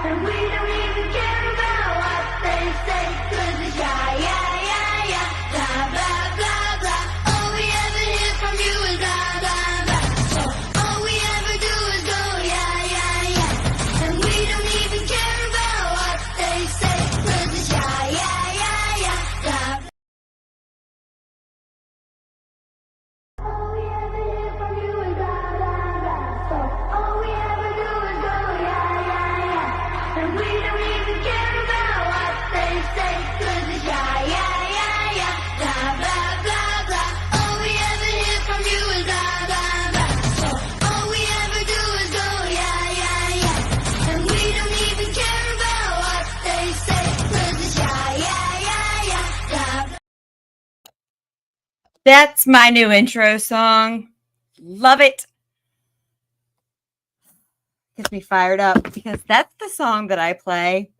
And we don't even care about what they say, 'cause it's yeah, yeah, yeah, yeah, blah, blah, blah, blah. All we ever hear from you is blah, blah, blah. So all we ever do is go, yeah, yeah, yeah. And we don't even care about what they say, 'cause it's yeah, yeah, yeah, yeah, blah. All we ever hear from you is blah, blah, blah. So all we ever do is go, yeah, yeah, yeah. And we don't even care about what they say, 'cause it's yeah, yeah, yeah, yeah, blah, blah, blah, blah. All we ever hear from you is blah, blah, blah. So all we ever do is go, yeah, yeah, yeah. And we don't even care about what they say, 'cause it's yeah, yeah, yeah, yeah, blah, blah. That's my new intro song. Love it. Gets me fired up because that's the song that I play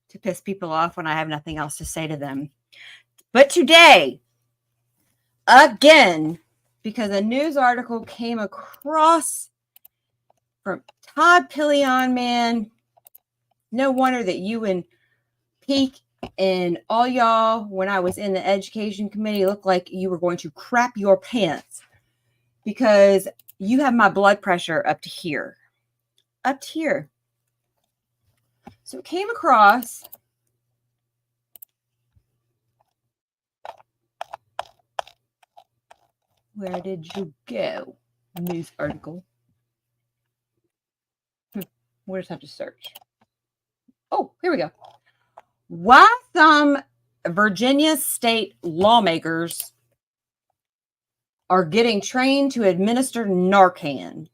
to piss people off when I have nothing else to say to them. But today, again, because a news article came across from Todd Pillion, man, no wonder that you and Peak and all y'all, when I was in the education committee, looked like you were going to crap your pants because you have my blood pressure up to here. Up to here. So it came across where did you go? News article. We'll just have to search. Oh, here we go. Why some Virginia state lawmakers are getting trained to administer Narcan.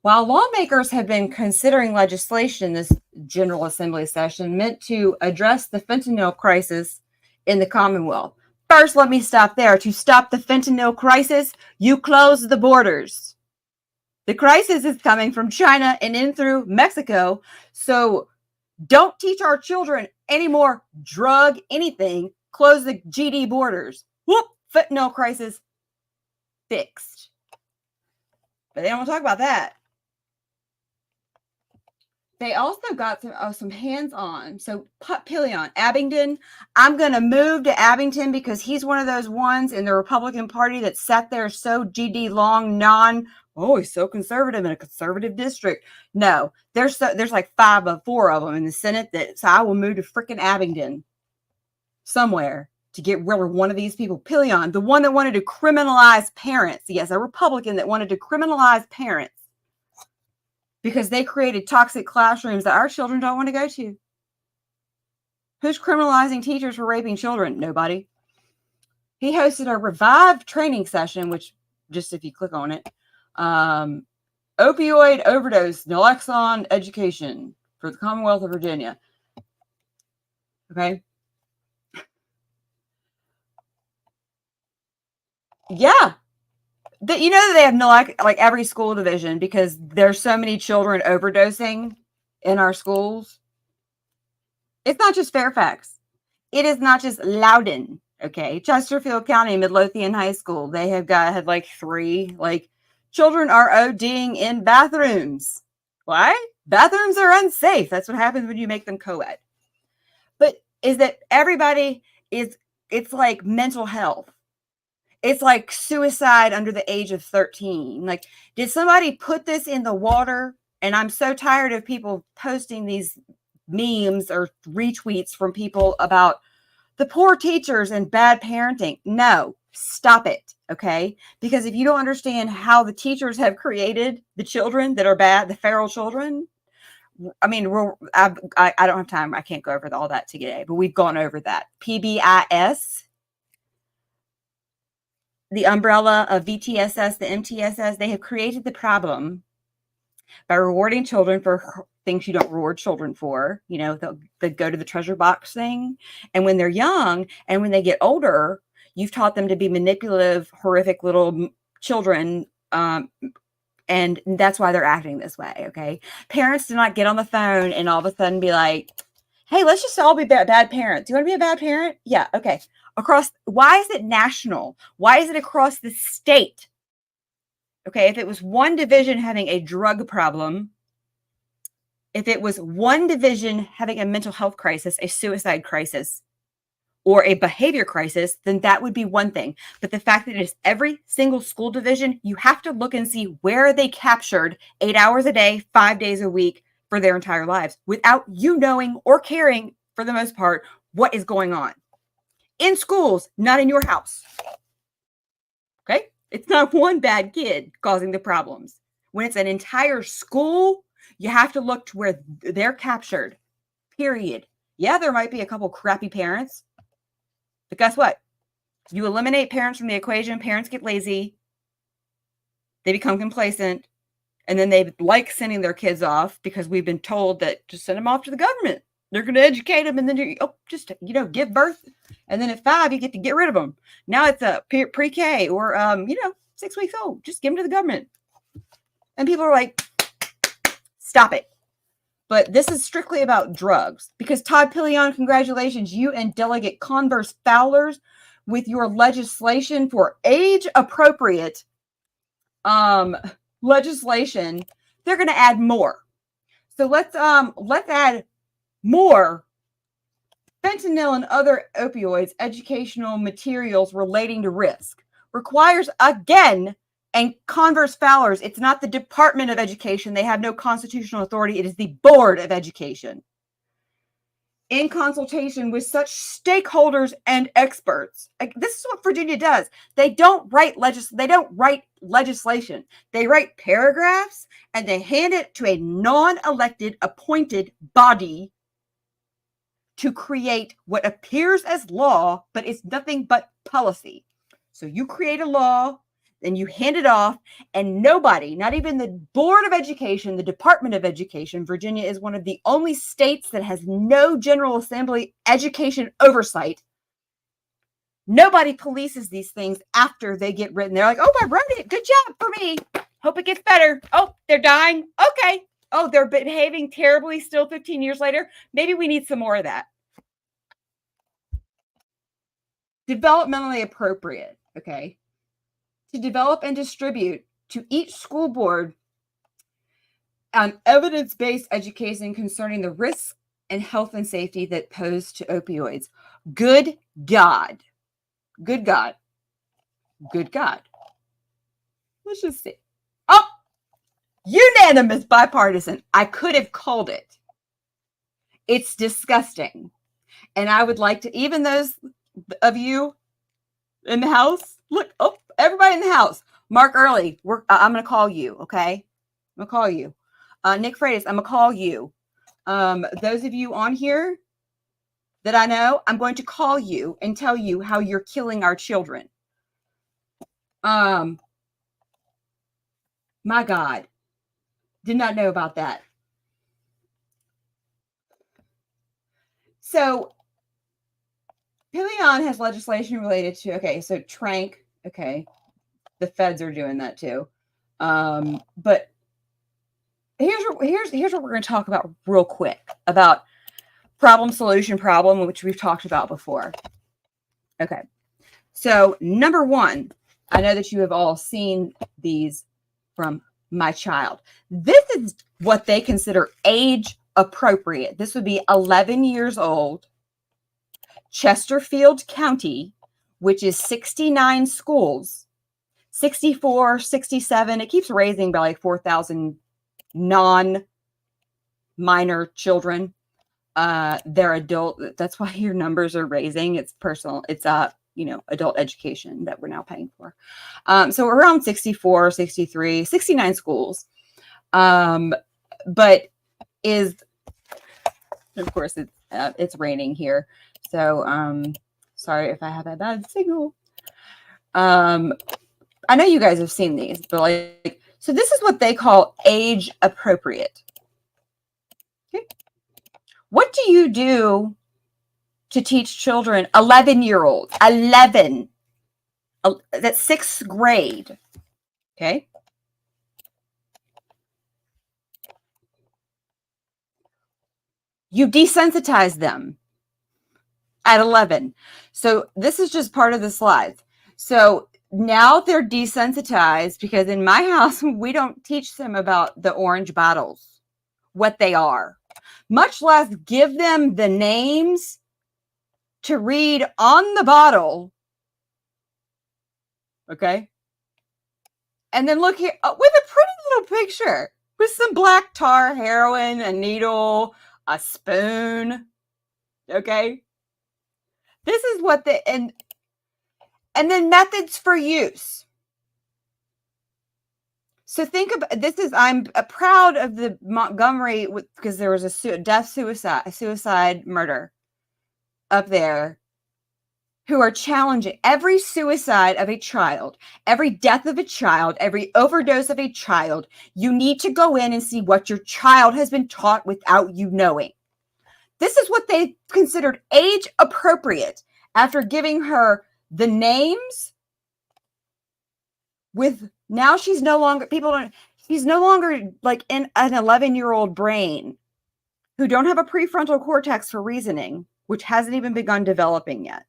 While lawmakers have been considering legislation this General Assembly session meant to address the fentanyl crisis in the Commonwealth. First, let me stop there. To stop the fentanyl crisis, you close the borders. The crisis is coming from China and in through Mexico. So don't teach our children any more drug anything. Close the GD borders. Whoop, fentanyl crisis fixed. But they don't talk about that. They also got some hands-on. So Pillion, Abingdon, I'm going to move to Abington because he's one of those ones in the Republican Party that sat there so GD long, he's so conservative in a conservative district. No, there's like 4 of them in the Senate so I will move to freaking Abingdon somewhere to get rid of one of these people. Pillion, the one that wanted to criminalize parents. Yes, a Republican that wanted to criminalize parents because they created toxic classrooms that our children don't want to go to. Who's criminalizing teachers for raping children? Nobody. He hosted a revived training session, which just if you click on it, opioid overdose naloxone education for the Commonwealth of Virginia. Okay. Yeah. You know that they have like every school division because there's so many children overdosing in our schools. It's not just Fairfax. It is not just Loudoun. Okay. Chesterfield County, Midlothian High School. They had like 3, children are ODing in bathrooms. Why? Bathrooms are unsafe. That's what happens when you make them co-ed. But is that everybody it's like mental health. It's like suicide under the age of 13. Like, did somebody put this in the water? And I'm so tired of people posting these memes or retweets from people about the poor teachers and bad parenting. No, stop it. Okay. Because if you don't understand how the teachers have created the children that are bad, the feral children, I mean, I don't have time. I can't go over all that today, but we've gone over that. PBIS, the umbrella of VTSS, the MTSS, they have created the problem by rewarding children for things you don't reward children for. You know, they'll go to the treasure box thing. And when they're young and when they get older, you've taught them to be manipulative, horrific little children. And that's why they're acting this way. Okay. Parents do not get on the phone and all of a sudden be like, hey, let's just all be bad parents. Do you want to be a bad parent? Yeah. Okay. Why is it national? Why is it across the state? Okay, if it was one division having a drug problem, if it was one division having a mental health crisis, a suicide crisis, or a behavior crisis, then that would be one thing. But the fact that it is every single school division, you have to look and see where they captured 8 hours a day, 5 days a week for their entire lives without you knowing or caring, for the most part, what is going on. In schools, not in your house. Okay? It's not one bad kid causing the problems. When it's an entire school, you have to look to where they're captured, period. Yeah, there might be a couple crappy parents, but guess what? You eliminate parents from the equation, parents get lazy, they become complacent, and then they like sending their kids off because we've been told that just send them off to the government. They're going to educate them, and then just give birth, and then at 5 you get to get rid of them. Now it's a pre-K or 6 weeks old. Just give them to the government, and people are like, stop it. But this is strictly about drugs because Todd Pillion, congratulations, you and Delegate Convirs Fowler, with your legislation for age-appropriate legislation, they're going to add more. So let's add more fentanyl and other opioids, educational materials relating to risk. Requires, again, and Convirs Fowler, it's not the Department of Education. They have no constitutional authority. It is the Board of Education. In consultation with such stakeholders and experts. This is what Virginia does. They don't write legislation. They write paragraphs and they hand it to a non-elected appointed body to create what appears as law, but it's nothing but policy. So you create a law, then you hand it off, and nobody, not even the Board of Education, the Department of Education, Virginia is one of the only states that has no General Assembly education oversight. Nobody polices these things after they get written. They're like, oh, I wrote it. Good job for me. Hope it gets better. Oh, they're dying. Okay. Oh, they're behaving terribly still 15 years later. Maybe we need some more of that. Developmentally appropriate. Okay. To develop and distribute to each school board evidence-based education concerning the risks and health and safety that pose to opioids. Good God. Good God. Good God. Let's just see. Oh, unanimous bipartisan. I could have called it. It's disgusting. And I would like to, even those of you in the House, look, oh, everybody in the House, Mark Early, I'm going to call you, okay? I'm going to call you. Nick Freitas, I'm going to call you. Those of you on here that I know, I'm going to call you and tell you how you're killing our children. My God. Did not know about that. So, Pillion has legislation related to, okay, so Trank, okay, the feds are doing that too. But here's what we're going to talk about real quick about problem, solution, problem, which we've talked about before. Okay. So number one, I know that you have all seen these from my child. This is what they consider age appropriate. This would be 11 years old. Chesterfield County, which is 69 schools, 64, 67. It keeps raising by like 4,000 non-minor children. They're adult. That's why your numbers are raising. It's personal. It's adult education that we're now paying for. So around 64, 63, 69 schools. But is, of course, it's raining here. So sorry if I have a bad signal. I know you guys have seen these, but so this is what they call age appropriate. Okay. What do you do to teach children, 11-year-olds, 11, that's sixth grade, okay? You desensitize them at 11. So this is just part of the slides. So now they're desensitized because in my house, we don't teach them about the orange bottles, what they are, much less give them the names to read on the bottle. Okay. And then look here with a pretty little picture with some black tar, heroin, a needle, a spoon. Okay. This is what and then methods for use. So think about this I'm proud of the Montgomery because there was a suicide murder up there who are challenging every suicide of a child, every death of a child, every overdose of a child. You need to go in and see what your child has been taught without you knowing. This is what they considered age appropriate after giving her the names with now she's no longer she's no longer like in an 11-year-old brain who don't have a prefrontal cortex for reasoning, which hasn't even begun developing yet.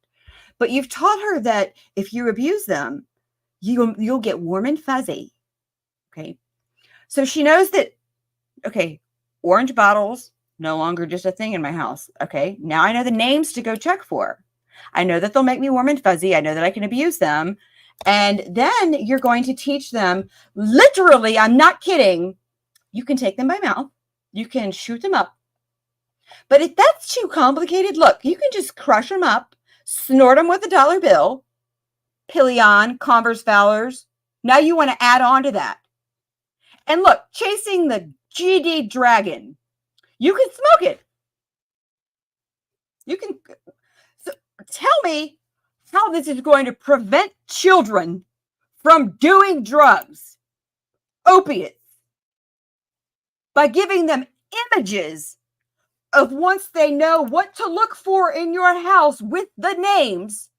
But you've taught her that if you abuse them, you'll get warm and fuzzy. Okay. So she knows that, okay, orange bottles, no longer just a thing in my house. Okay. Now I know the names to go check for. I know that they'll make me warm and fuzzy. I know that I can abuse them. And then you're going to teach them literally, I'm not kidding. You can take them by mouth. You can shoot them up. But if that's too complicated, look, you can just crush them up, snort them with a $1 bill, Pillion, Convirs, Fowlers. Now you want to add on to that. And look, chasing the GD dragon. You can smoke it. You can tell me how this is going to prevent children from doing drugs, opiates, by giving them images of once they know what to look for in your house with the names.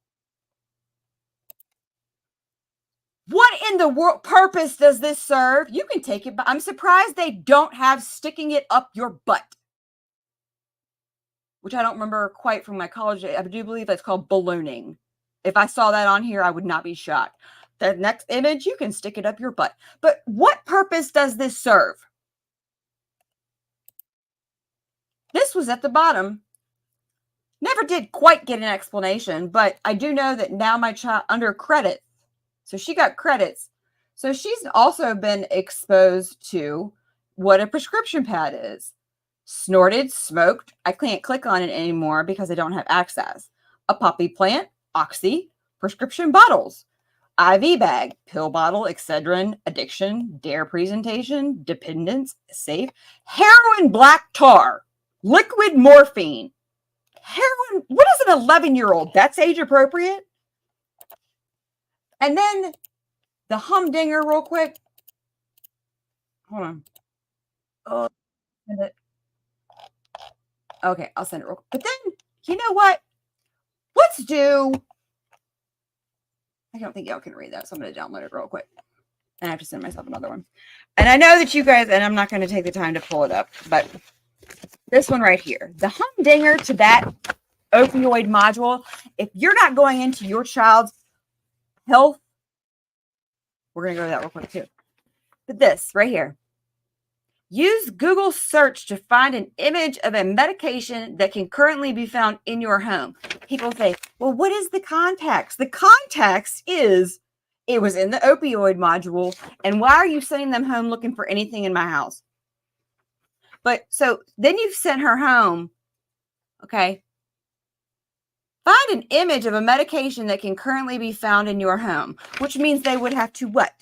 What in the world purpose does this serve? You can take it, but I'm surprised they don't have sticking it up your butt, which I don't remember quite from my college. I do believe that's called ballooning. If I saw that on here, I would not be shocked. The next image, you can stick it up your butt. But what purpose does this serve? This was at the bottom. Never did quite get an explanation, but I do know that now my child under credit. So she got credits. So she's also been exposed to what a prescription pad is. Snorted, smoked. I can't click on it anymore because I don't have access. A poppy plant, oxy, prescription bottles, IV bag, pill bottle, Excedrin, addiction, dare presentation, dependence, safe, heroin, black tar, liquid morphine, heroin. What is an 11-year-old? That's age appropriate. And then the humdinger real quick. Hold on. Oh, okay, I'll send it real quick. But then, you know what? Let's do. I don't think y'all can read that, so I'm going to download it real quick. And I have to send myself another one. And I know that you guys, and I'm not going to take the time to pull it up, but this one right here, the humdinger to that opioid module. If you're not going into your child's health, we're going to go to that real quick too. But this right here. Use Google search to find an image of a medication that can currently be found in your home. People say, well, what is the context? The context is it was in the opioid module. And why are you sending them home looking for anything in my house? But so then you've sent her home. Okay. Find an image of a medication that can currently be found in your home, which means they would have to what?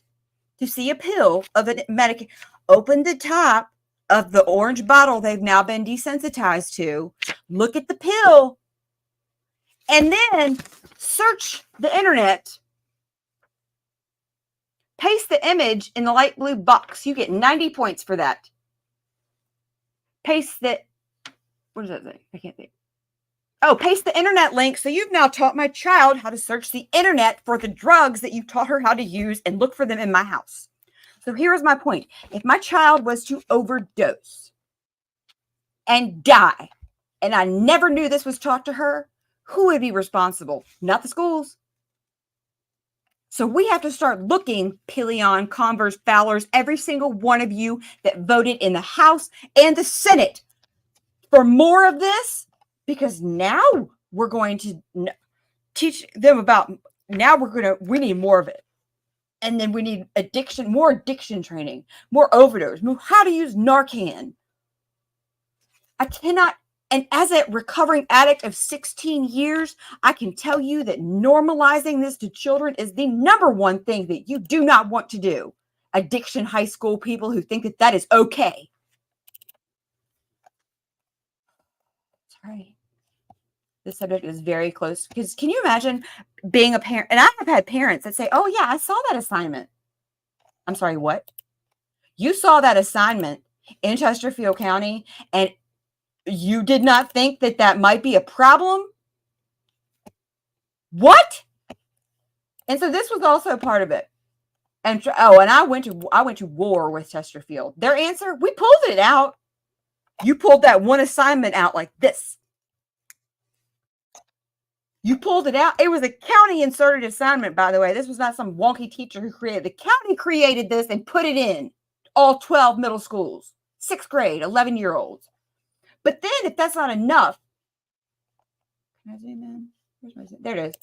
To see a pill of a medication. Open the top of the orange bottle they've now been desensitized to. Look at the pill. And then search the internet. Paste the image in the light blue box. You get 90 points for that. Paste the, what does that say? I can't think. Oh, paste the internet link. So you've now taught my child how to search the internet for the drugs that you taught her how to use and look for them in my house. So here's my point. If my child was to overdose and die, and I never knew this was taught to her, who would be responsible? Not the schools. So we have to start looking, Pillion, Convirs, Fowlers, every single one of you that voted in the House and the Senate for more of this, because now we're going to teach them about, we need more of it. And then we need more addiction training, more overdose, how to use Narcan. I cannot, and as a recovering addict of 16 years, I can tell you that normalizing this to children is the number one thing that you do not want to do. Addiction high school people who think that that is okay. Sorry. This subject is very close, because can you imagine being a parent? And I have had parents that say, oh yeah, I saw that assignment. I'm sorry, what? You saw that assignment in Chesterfield County and you did not think that that might be a problem? What? And so this was also part of it. And I went to war with Chesterfield. Their answer, we pulled it out. You pulled that one assignment out like this. You pulled it out. It was a county inserted assignment, by the way. This was not some wonky teacher who created. The county created this and put it in all 12 middle schools, 6th grade, 11-year-olds. But then if that's not enough, can I zoom in? Where's my zoom? There it is.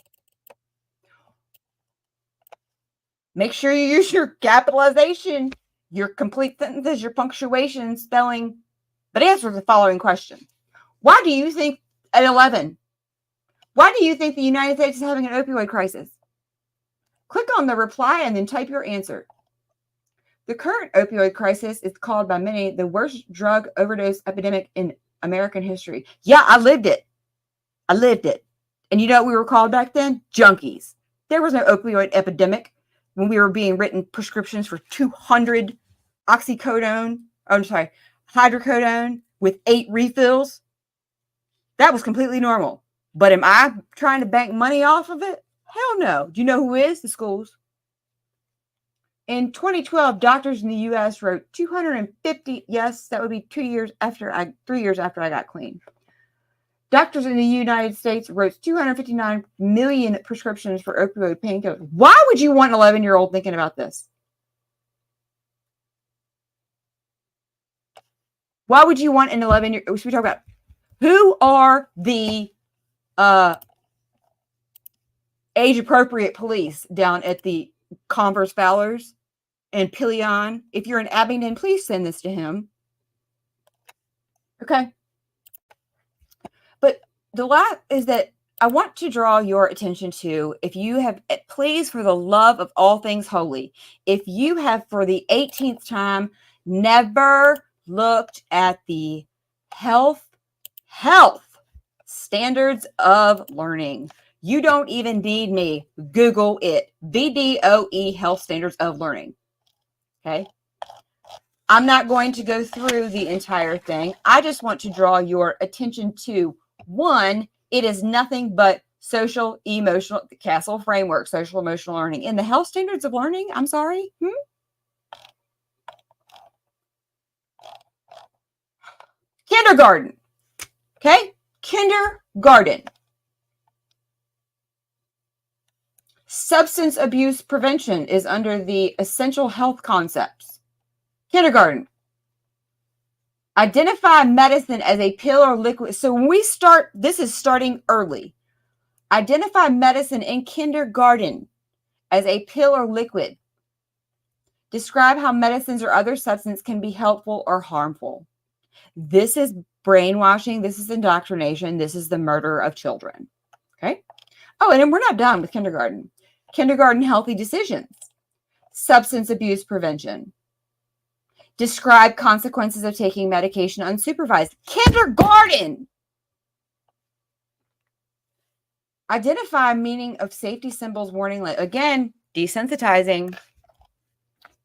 Make sure you use your capitalization, your complete sentences, your punctuation, spelling, but answer the following question. Why do you think, at 11, why do you think the United States is having an opioid crisis? Click on the reply and then type your answer. The current opioid crisis is called by many the worst drug overdose epidemic in American history. Yeah, I lived it. I lived it. And you know what we were called back then? Junkies. There was no opioid epidemic when we were being written prescriptions for 200 hydrocodone with 8 refills. That was completely normal. But am I trying to bank money off of it? Hell no. Do you know who is? The schools. In 2012, doctors in the U.S. wrote 250. Yes, that would be 3 years after I got clean. Doctors in the United States wrote 259 million prescriptions for opioid painkillers. Why would you want an 11-year-old thinking about this? Why would you want an 11-year-old? Should we talk about who are the age-appropriate police down at the Convirs Fowlers and Pillion? If you're in Abingdon, please send this to him. Okay. But the last is that I want to draw your attention to, if you have, please, for the love of all things holy, if you have for the 18th time never looked at the health standards of learning, you don't even need me. Google it. VDOE, health standards of learning. Okay. I'm not going to go through the entire thing. I just want to draw your attention to one. It is nothing but social, emotional, the Castle framework, social, emotional learning. In the health standards of learning, I'm sorry. Kindergarten. Okay. Kindergarten. Substance abuse prevention is under the essential health concepts. Kindergarten. Identify medicine as a pill or liquid. So when we start, this is starting early. Identify medicine in kindergarten as a pill or liquid. Describe how medicines or other substances can be helpful or harmful. This is brainwashing. This is indoctrination. This is the murder of children. Okay. Oh, and then we're not done with kindergarten. Kindergarten healthy decisions. Substance abuse prevention. Describe consequences of taking medication unsupervised. Kindergarten. Identify meaning of safety symbols, warning light. Again, desensitizing.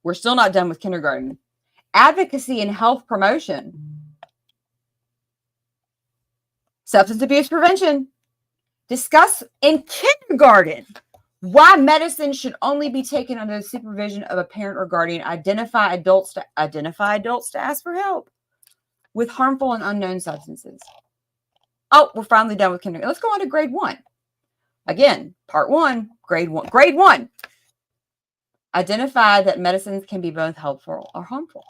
We're still not done with kindergarten. Advocacy and health promotion. Substance abuse prevention. Discuss in kindergarten why medicine should only be taken under the supervision of a parent or guardian. Identify adults to ask for help with harmful and unknown substances. Oh, we're finally done with kindergarten. Let's go on to grade 1. Again, part 1, grade 1. Grade 1. Identify that medicines can be both helpful or harmful.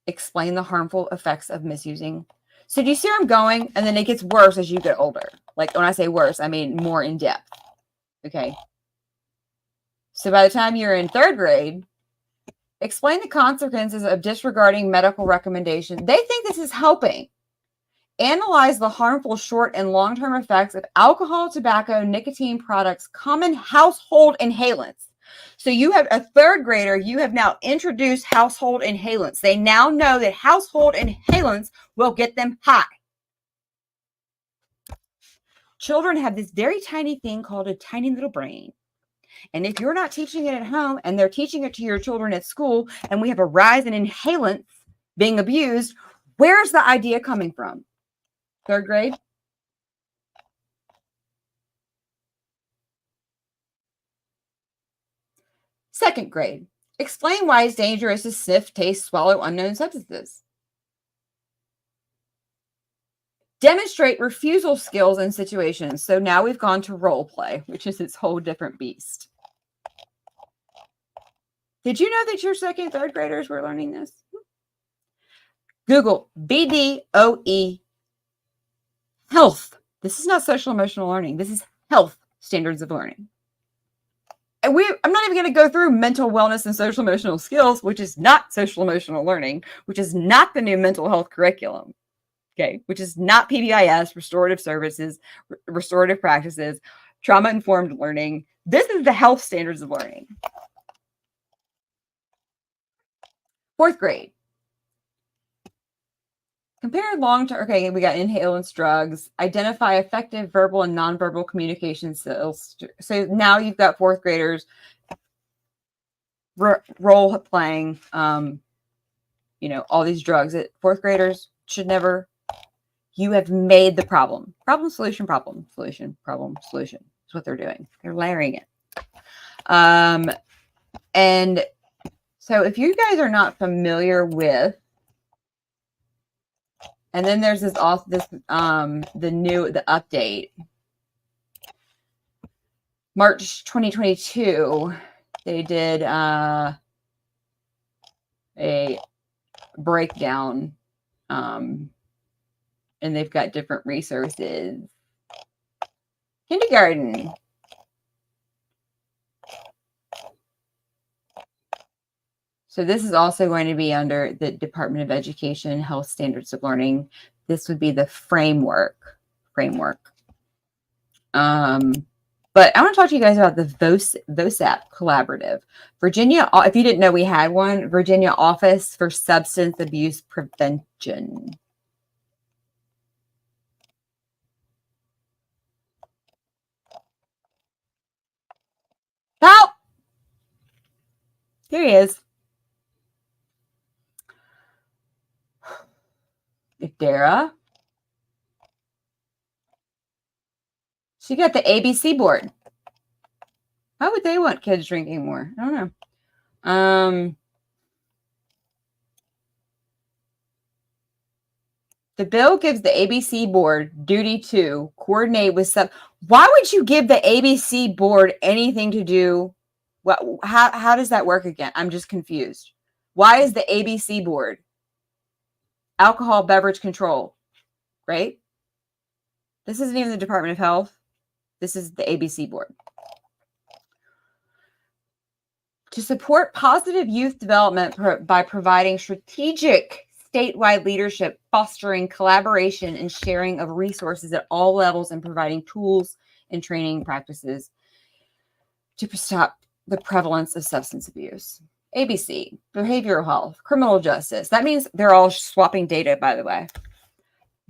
Explain the harmful effects of misusing. So do you see where I'm going? And then it gets worse as you get older. Like when I say worse, I mean more in depth. Okay. So by the time you're in 3rd grade, explain the consequences of disregarding medical recommendations. They think this is helping. Analyze the harmful short and long-term effects of alcohol, tobacco, nicotine products, common household inhalants. So you have a 3rd grader, you have now introduced household inhalants. They now know that household inhalants will get them high. Children have this very tiny thing called a tiny little brain. And if you're not teaching it at home and they're teaching it to your children at school, and we have a rise in inhalants being abused, where's the idea coming from? 3rd grade? Second grade. Explain why it's dangerous to sniff, taste, swallow unknown substances. Demonstrate refusal skills in situations. So now we've gone to role play, which is its whole different beast. Did you know that your 2nd, 3rd graders were learning this? Google BDOE health. This is not social emotional learning. This is health standards of learning. And I'm not even going to go through mental wellness and social emotional skills, which is not social emotional learning, which is not the new mental health curriculum. Okay, which is not PBIS, restorative services, restorative practices, trauma-informed learning. This is the health standards of learning. 4th grade. Compare long-term, okay, we got inhalants, drugs, identify effective verbal and nonverbal communication skills. So now you've got 4th graders role playing, all these drugs that 4th graders should never. You have made the problem. Problem, solution, problem, solution, problem, solution. That's what they're doing. They're layering it. And so if you guys are not familiar with, and then there's the update. March 2022, they did a breakdown, and they've got different resources. Kindergarten. So this is also going to be under the Department of Education, Health Standards of Learning. This would be the framework. But I want to talk to you guys about the VOSAP collaborative. Virginia, if you didn't know we had one, Virginia Office for Substance Abuse Prevention. Oh! Here he is. Dara. She got the ABC board. Why would they want kids drinking more? I don't know. The bill gives the ABC board duty to coordinate with some. Why would you give the ABC board anything to do? How does that work again? I'm just confused. Why is the ABC board? Alcohol beverage control, right? This isn't even the Department of Health. This is the ABC board. To support positive youth development by providing strategic statewide leadership, fostering collaboration and sharing of resources at all levels, and providing tools and training practices to stop the prevalence of substance abuse. ABC, behavioral health, criminal justice. That means they're all swapping data, by the way.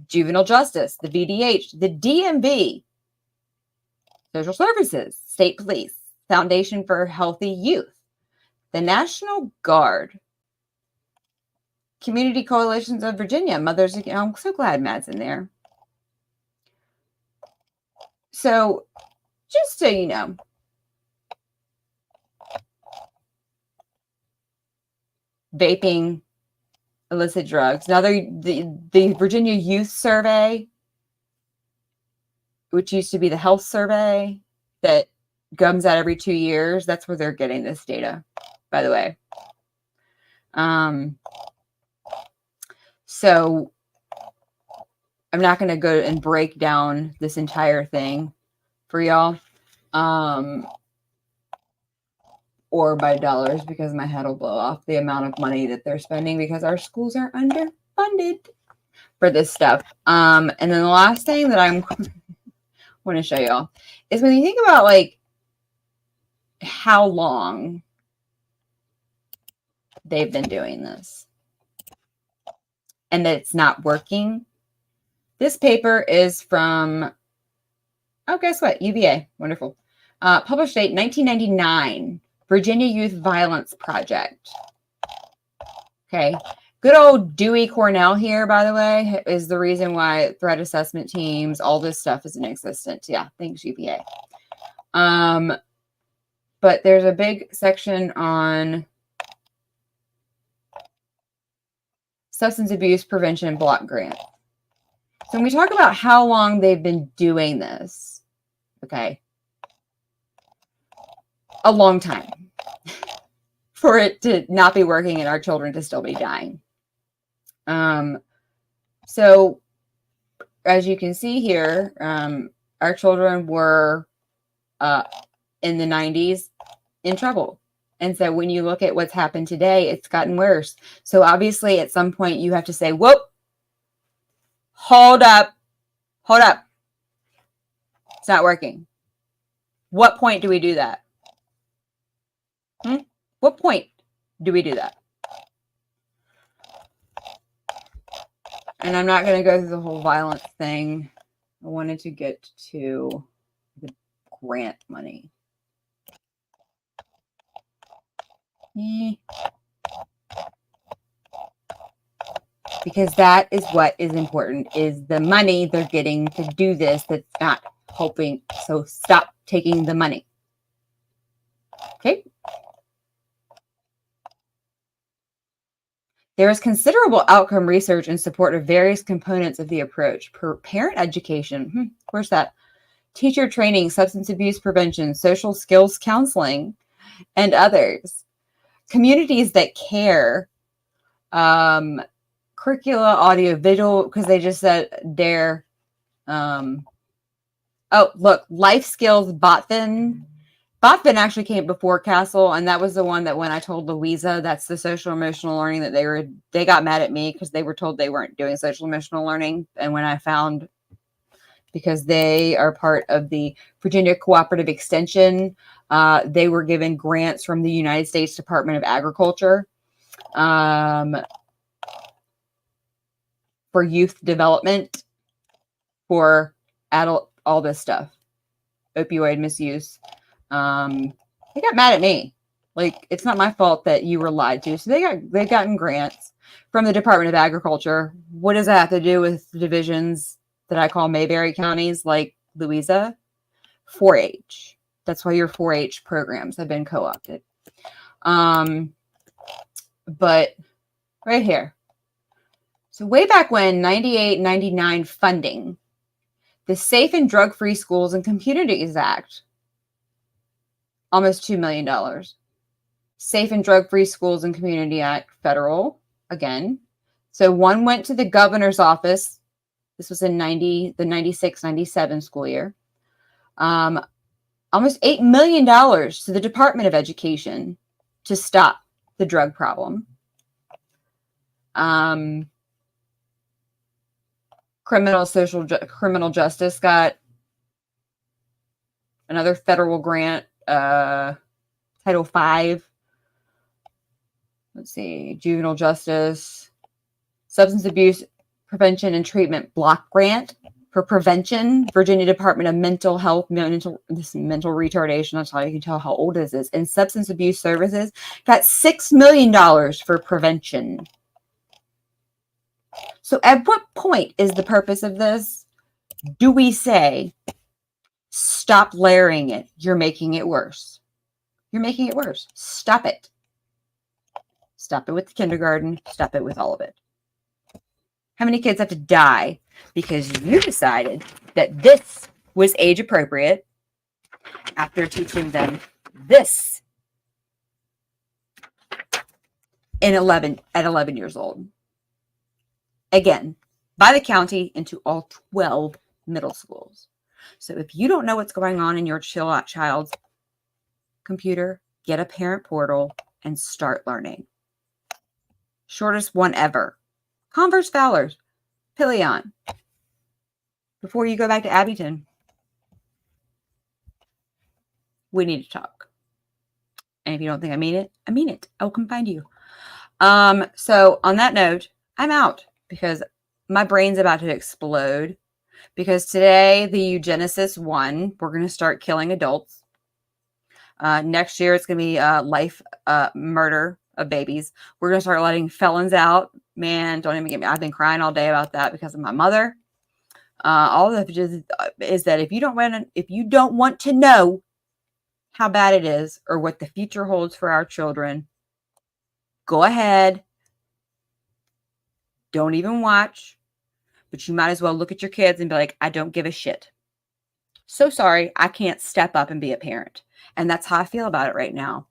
Juvenile justice, the VDH, the DMV, social services, state police, Foundation for Healthy Youth, the National Guard, Community Coalitions of Virginia, Mothers. I'm so glad Matt's in there. So, just so you know, vaping, illicit drugs. Now, the Virginia Youth Survey, which used to be the Health Survey, that comes out every 2 years. That's where they're getting this data, by the way. So I'm not going to go and break down this entire thing for y'all, or by dollars, because my head will blow off the amount of money that they're spending, because our schools are underfunded for this stuff. And then the last thing that I want to show y'all is when you think about like how long they've been doing this and that it's not working. This paper is from, oh, guess what? UVA. Wonderful. Published date 1999, Virginia Youth Violence Project. Okay. Good old Dewey Cornell here, by the way, is the reason why threat assessment teams, all this stuff is in existence. Yeah, thanks, UVA. But there's a big section on substance abuse prevention block grant. So when we talk about how long they've been doing this, okay, a long time for it to not be working and our children to still be dying. So as you can see here, our children were in the 90s in trouble. And so when you look at what's happened today, it's gotten worse. So obviously at some point you have to say, whoop, hold up. It's not working. What point do we do that? What point do we do that? And I'm not going to go through the whole violence thing. I wanted to get to the grant money. Because that is what is important, is the money they're getting to do this that's not helping. So stop taking the money. Okay. There is considerable outcome research in support of various components of the approach. Parent education. Where's that? Teacher training, substance abuse prevention, social skills counseling, and others. Communities that care. Curricula, audio, visual, because they just said their, oh, look, life skills, Botfin. Botfin actually came before Castle, and that was the one that when I told Louisa, that's the social emotional learning that they got mad at me because they were told they weren't doing social emotional learning. And when I found, because they are part of the Virginia Cooperative Extension, they were given grants from the United States Department of Agriculture for youth development, for adult, all this stuff, opioid misuse. They got mad at me. Like, it's not my fault that you were lied to. So they've gotten grants from the Department of Agriculture. What does that have to do with the divisions that I call Mayberry counties, like Louisa? 4-H. That's why your 4-H programs have been co-opted. But right here. So way back when, 98, 99 funding, the Safe and Drug-Free Schools and Communities Act, almost $2 million. Safe and Drug-Free Schools and Community Act, federal, again. So one went to the governor's office. This was in the 96, 97 school year. Almost $8 million to the Department of Education to stop the drug problem. Criminal justice got another federal grant, Title V. Let's see, juvenile justice, substance abuse prevention and treatment block grant for prevention, Virginia Department of Mental Health, mental retardation. That's how you can tell how old this is. And substance abuse services got $6 million for prevention. So at what point is the purpose of this? Do we say, stop layering it? You're making it worse. You're making it worse. Stop it. Stop it with the kindergarten. Stop it with all of it. How many kids have to die because you decided that this was age appropriate after teaching them this at 11 years old. Again, by the county into all 12 middle schools. So if you don't know what's going on in your child's computer, get a parent portal and start learning. Shortest one ever. Convirs, Fowler, Pillion. Before you go back to Abington, we need to talk. And if you don't think I mean it, I mean it. I'll come find you. So on that note, I'm out because my brain's about to explode. Because today, the eugenicist won. We're going to start killing adults. Next year, it's going to be life murder of babies. We're going to start letting felons out. Man, don't even get me. I've been crying all day about that because of my mother. All of it is that if you don't want to know how bad it is or what the future holds for our children, go ahead. Don't even watch. But you might as well look at your kids and be like, I don't give a shit. So sorry, I can't step up and be a parent. And that's how I feel about it right now.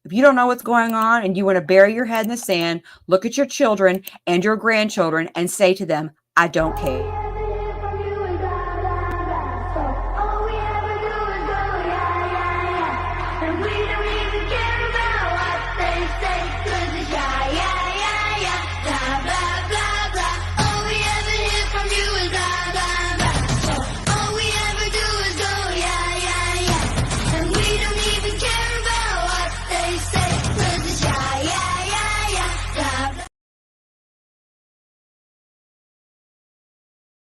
If you don't know what's going on and you want to bury your head in the sand, look at your children and your grandchildren and say to them, I don't care.